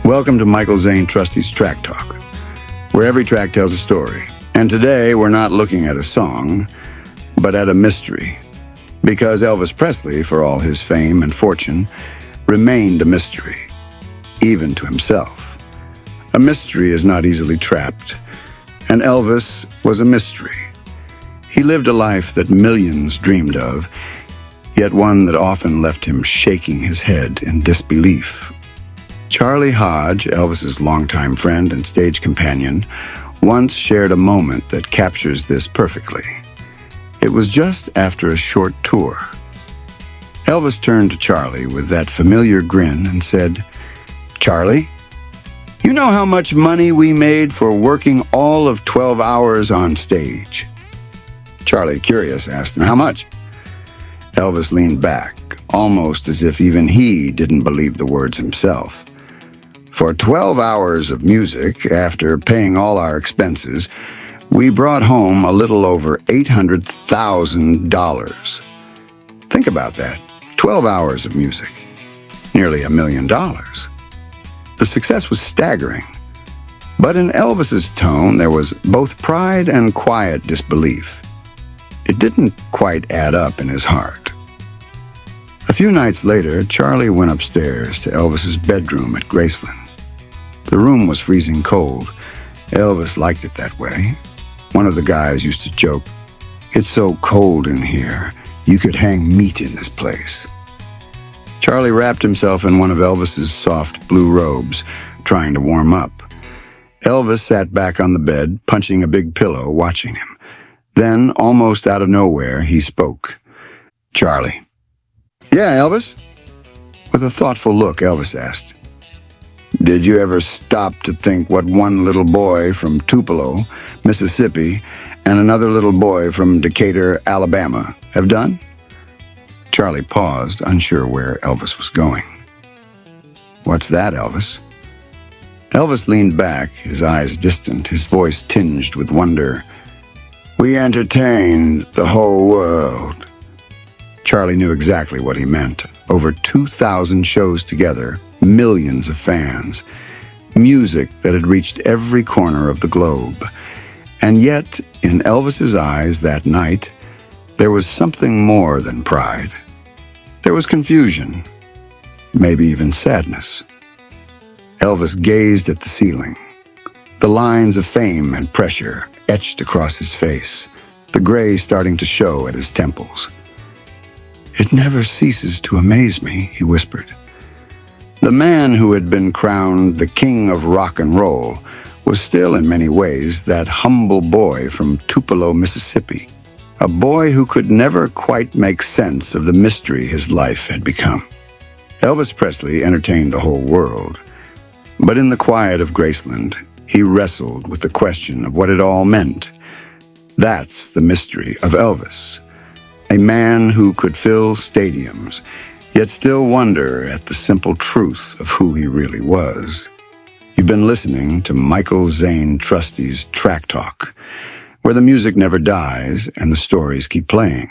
Welcome to Michael Zane Trusty's Track Talk, where every track tells a story. And today we're not looking at a song, but at a mystery. Because Elvis Presley, for all his fame and fortune, remained a mystery, even to himself. A mystery is not easily trapped, and Elvis was a mystery. He lived a life that millions dreamed of, yet one that often left him shaking his head in disbelief. Charlie Hodge, Elvis's longtime friend and stage companion, once shared a moment that captures this perfectly. It was just after a short tour. Elvis turned to Charlie with that familiar grin and said, "Charlie, you know how much money we made for working all of 12 hours on stage?" Charlie, curious, asked him, "How much?" Elvis leaned back, almost as if even he didn't believe the words himself. "For 12 hours of music, after paying all our expenses, we brought home a little over $800,000. Think about that. 12 hours of music. Nearly $1 million. The success was staggering. But in Elvis's tone, there was both pride and quiet disbelief. It didn't quite add up in his heart. A few nights later, Charlie went upstairs to Elvis's bedroom at Graceland. The room was freezing cold. Elvis liked it that way. One of the guys used to joke, "It's so cold in here, you could hang meat in this place." Charlie wrapped himself in one of Elvis's soft blue robes, trying to warm up. Elvis sat back on the bed, punching a big pillow, watching him. Then, almost out of nowhere, he spoke. "Charlie." "Yeah, Elvis?" With a thoughtful look, Elvis asked, "Did you ever stop to think what one little boy from Tupelo, Mississippi, and another little boy from Decatur, Alabama, have done?" Charlie paused, unsure where Elvis was going. "What's that, Elvis?" Elvis leaned back, his eyes distant, his voice tinged with wonder. "We entertained the whole world." Charlie knew exactly what he meant. Over 2,000 shows together, millions of fans, music that had reached every corner of the globe. And yet, in Elvis's eyes that night, there was something more than pride. There was confusion, maybe even sadness. Elvis gazed at the ceiling, the lines of fame and pressure etched across his face, the gray starting to show at his temples. "It never ceases to amaze me," he whispered. The man who had been crowned the king of rock and roll was still in many ways that humble boy from Tupelo, Mississippi, a boy who could never quite make sense of the mystery his life had become. Elvis Presley entertained the whole world, but in the quiet of Graceland, he wrestled with the question of what it all meant. That's the mystery of Elvis. A man who could fill stadiums, yet still wonder at the simple truth of who he really was. You've been listening to Michael Zane Trusty's Track Talk, where the music never dies and the stories keep playing.